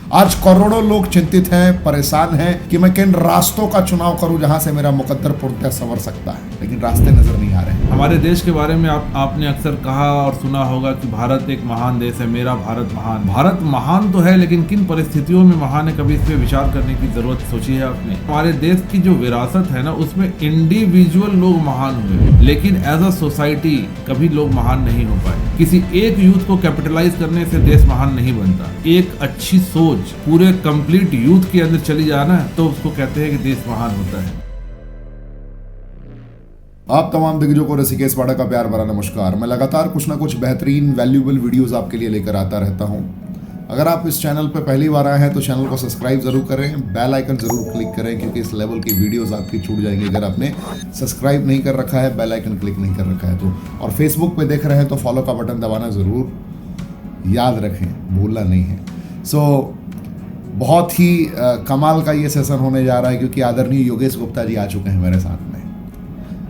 आज करोड़ों लोग चिंतित हैं, परेशान हैं कि मैं किन रास्तों का चुनाव करूं जहां से मेरा मुकद्दर पूर्णतः संवर सकता है, लेकिन रास्ते नजर नहीं आ रहे। हमारे देश के बारे में आपने अक्सर कहा और सुना होगा कि भारत एक महान देश है, मेरा भारत महान। भारत महान तो है, लेकिन किन परिस्थितियों में महान है, कभी इस पे विचार करने की जरूरत सोची है आपने? हमारे देश की जो विरासत है ना, उसमें इंडिविजुअल लोग महान हुए, लेकिन एज अ सोसाइटी कभी लोग महान नहीं हो पाए। किसी एक यूथ को कैपिटलाइज करने से देश महान नहीं बनता। एक अच्छी सोच पूरे कंप्लीट यूथ के अंदर चली जाना तो उसको कहते हैं कि देश महान होता है। आप तमाम दिग्गजों को ऋषिकेश वाड़ा का प्यार भरा नमस्कार। मैं लगातार कुछ ना कुछ बेहतरीन वैल्यूएबल वीडियोस आपके लिए लेकर आता रहता हूं। अगर आप इस चैनल पर पहली बार आए हैं तो चैनल को सब्सक्राइब जरूर करें, बेल आइकन जरूर क्लिक करें, क्योंकि इस लेवल की वीडियोस आपकी छूट जाएंगी अगर आपने सब्सक्राइब नहीं कर रखा है, बेल आइकन क्लिक नहीं कर रखा है तो। और फेसबुक पे देख रहे हैं तो फॉलो का बटन दबाना ज़रूर याद रखें, भूलना नहीं है। सो बहुत ही कमाल का ये सेशन होने जा रहा है, क्योंकि आदरणीय योगेश गुप्ता जी आ चुके हैं मेरे साथ में।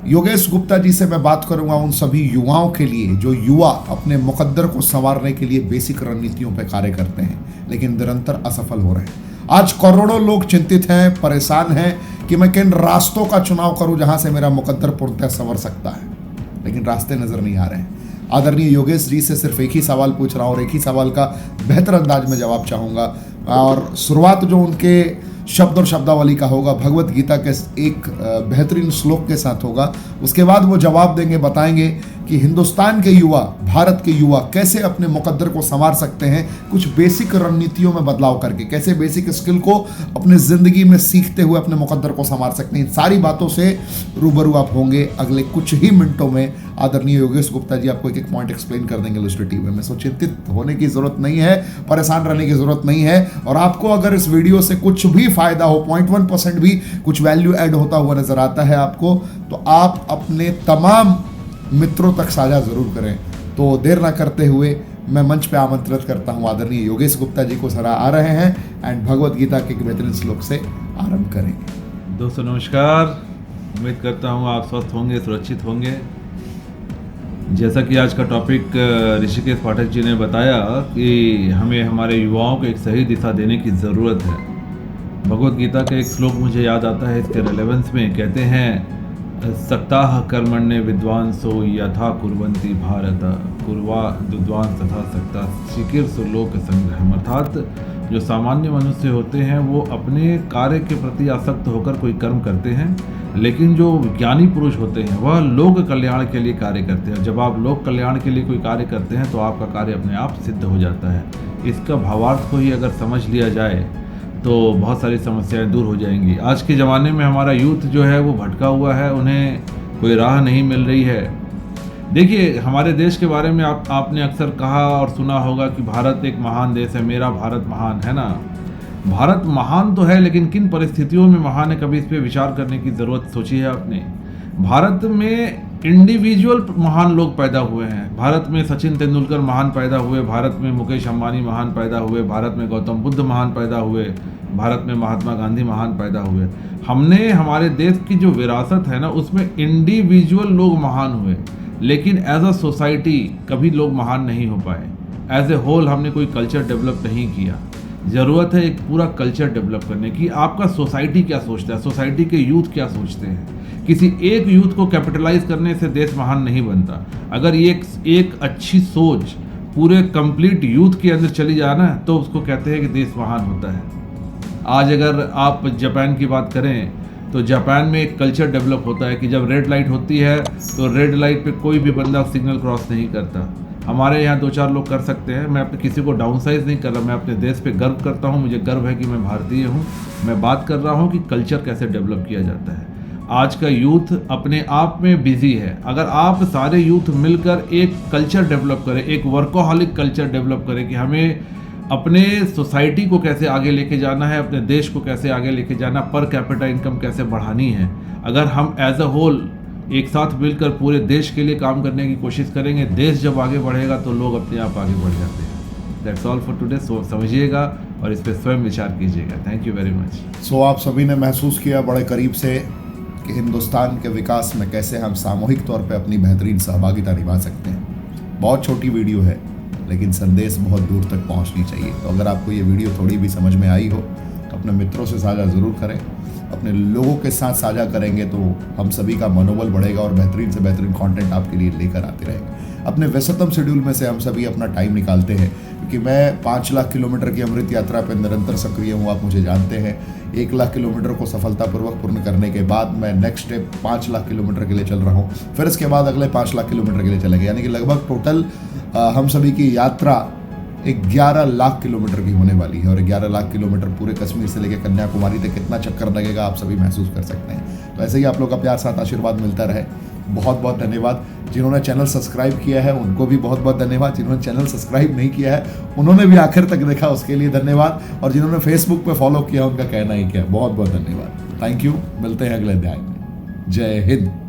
योगेश गुप्ता जी से मैं बात करूंगा उन सभी युवाओं के लिए जो युवा अपने मुकद्दर को संवारने के लिए बेसिक रणनीतियों पर कार्य करते हैं, लेकिन निरंतर असफल हो रहे हैं। आज करोड़ों लोग चिंतित हैं, परेशान हैं कि मैं किन रास्तों का चुनाव करूं जहां से मेरा मुकद्दर पूर्णतः संवर सकता है, लेकिन रास्ते नजर नहीं आ रहे हैं। आदरणीय योगेश जी से सिर्फ एक ही सवाल पूछ रहा हूँ और एक ही सवाल का बेहतर अंदाज में जवाब चाहूँगा। और शुरुआत जो उनके शब्द और शब्दावली का होगा भगवत गीता के एक बेहतरीन श्लोक के साथ होगा। उसके बाद वो जवाब देंगे, बताएंगे कि हिंदुस्तान के युवा, भारत के युवा कैसे अपने मुकद्दर को संवार सकते हैं, कुछ बेसिक रणनीतियों में बदलाव करके, कैसे बेसिक स्किल को अपने ज़िंदगी में सीखते हुए अपने मुकद्दर को संवार सकते हैं। इन सारी बातों से रूबरू आप होंगे अगले कुछ ही मिनटों में। आदरणीय योगेश गुप्ता जी आपको एक एक पॉइंट एक्सप्लेन कर देंगे इलस्ट्रेटिव में। सो चिंतित होने की ज़रूरत नहीं है, परेशान रहने की ज़रूरत नहीं है। और आपको अगर इस वीडियो से कुछ भी फ़ायदा हो, 0.1% भी कुछ वैल्यू ऐड होता हुआ नज़र आता है आपको, तो आप अपने तमाम मित्रों तक साझा जरूर करें। तो देर ना करते हुए मैं मंच पे आमंत्रित करता हूं आदरणीय योगेश गुप्ता जी को। सर आ रहे हैं एंड भगवत गीता के एक बेहतरीन श्लोक से आरंभ करेंगे। दोस्तों नमस्कार, उम्मीद करता हूं आप स्वस्थ होंगे, सुरक्षित होंगे। जैसा कि आज का टॉपिक ऋषिकेश पाठक जी ने बताया कि हमें हमारे युवाओं को एक सही दिशा देने की ज़रूरत है। भगवत गीता का एक श्लोक मुझे याद आता है इसके रेलेवेंस में। कहते हैं, सक्ताः कर्मण्य विद्वांसो यथा कुर्वन्ति भारत कुर्वा विद्वांस तथा सक्ता चिकीर्षु लोक संग्रहम्। अर्थात जो सामान्य मनुष्य होते हैं वो अपने कार्य के प्रति आसक्त होकर कोई कर्म करते हैं, लेकिन जो ज्ञानी पुरुष होते हैं वह लोक कल्याण के लिए कार्य करते हैं। जब आप लोक कल्याण के लिए कोई कार्य करते हैं तो आपका कार्य अपने आप सिद्ध हो जाता है। इसका भावार्थ को ही अगर समझ लिया जाए तो बहुत सारी समस्याएं दूर हो जाएंगी। आज के ज़माने में हमारा यूथ जो है वो भटका हुआ है, उन्हें कोई राह नहीं मिल रही है। देखिए, हमारे देश के बारे में आपने अक्सर कहा और सुना होगा कि भारत एक महान देश है, मेरा भारत महान है ना। भारत महान तो है, लेकिन किन परिस्थितियों में महान है, कभी इस पर विचार करने की ज़रूरत सोची है आपने? भारत में इंडिविजुअल महान लोग पैदा हुए हैं। भारत में सचिन तेंदुलकर महान पैदा हुए, भारत में मुकेश अंबानी महान पैदा हुए, भारत में गौतम बुद्ध महान पैदा हुए, भारत में महात्मा गांधी महान पैदा हुए। हमने हमारे देश की जो विरासत है ना, उसमें इंडिविजुअल लोग महान हुए, लेकिन एज अ सोसाइटी कभी लोग महान नहीं हो पाए। एज ए होल हमने कोई कल्चर डेवलप नहीं किया। ज़रूरत है एक पूरा कल्चर डेवलप करने की। आपका सोसाइटी क्या सोचता है, सोसाइटी के यूथ क्या सोचते हैं? किसी एक यूथ को कैपिटलाइज करने से देश महान नहीं बनता। अगर ये एक अच्छी सोच पूरे कंप्लीट यूथ के अंदर चली जाना तो उसको कहते हैं कि देश महान होता है। आज अगर आप जापान की बात करें तो जापान में एक कल्चर डेवलप होता है कि जब रेड लाइट होती है तो रेड लाइट पे कोई भी बंदा सिग्नल क्रॉस नहीं करता। हमारे यहाँ 2-4 लोग कर सकते हैं। मैं अपने किसी को डाउनसाइज नहीं कर रहा, मैं अपने देश पे गर्व करता हूँ, मुझे गर्व है कि मैं भारतीय हूँ। मैं बात कर रहा हूँ कि कल्चर कैसे डेवलप किया जाता है। आज का यूथ अपने आप में बिजी है। अगर आप सारे यूथ मिलकर एक कल्चर डेवलप करें, एक वर्कोहॉलिक कल्चर डेवलप करें कि हमें अपने सोसाइटी को कैसे आगे लेके जाना है, अपने देश को कैसे आगे लेके जाना, पर कैपिटा इनकम कैसे बढ़ानी है, अगर हम एज अ होल एक साथ मिलकर पूरे देश के लिए काम करने की कोशिश करेंगे, देश जब आगे बढ़ेगा तो लोग अपने आप आगे बढ़ जाते हैं। That's all for today. समझिएगा और इस पर स्वयं विचार कीजिएगा। Thank you very much. So आप सभी ने महसूस किया बड़े करीब से कि हिंदुस्तान के विकास में कैसे हम सामूहिक तौर पे अपनी बेहतरीन सहभागिता निभा सकते हैं। बहुत छोटी वीडियो है, लेकिन संदेश बहुत दूर तक पहुंचनी चाहिए। तो अगर आपको ये वीडियो थोड़ी भी समझ में आई हो तो अपने मित्रों से साझा ज़रूर करें। अपने लोगों के साथ साझा करेंगे तो हम सभी का मनोबल बढ़ेगा और बेहतरीन से बेहतरीन कंटेंट आपके लिए लेकर आते रहेंगे। अपने व्यस्ततम शेड्यूल में से हम सभी अपना टाइम निकालते हैं, क्योंकि मैं 5 लाख किलोमीटर की अमृत यात्रा पर निरंतर सक्रिय हूँ, आप मुझे जानते हैं। 1 लाख किलोमीटर को सफलतापूर्वक पूर्ण करने के बाद मैं नेक्स्ट स्टेप 5 लाख किलोमीटर के लिए चल रहा हूँ, फिर इसके बाद अगले 5 लाख किलोमीटर के लिए चलेंगे। यानी कि लगभग टोटल हम सभी की यात्रा 11 लाख किलोमीटर की होने वाली है। और 11 लाख किलोमीटर पूरे कश्मीर से लेकर कन्याकुमारी तक कितना चक्कर लगेगा आप सभी महसूस कर सकते हैं। तो ऐसे ही आप लोग का प्यार साथ आशीर्वाद मिलता रहे। बहुत बहुत धन्यवाद। जिन्होंने चैनल सब्सक्राइब किया है उनको भी बहुत बहुत धन्यवाद। जिन्होंने चैनल सब्सक्राइब नहीं किया है उन्होंने भी आखिर तक देखा, उसके लिए धन्यवाद। और जिन्होंने फेसबुक पे फॉलो किया उनका कहना ही क्या है, बहुत बहुत धन्यवाद। Thank you. मिलते हैं अगले अध्याय में। जय हिंद।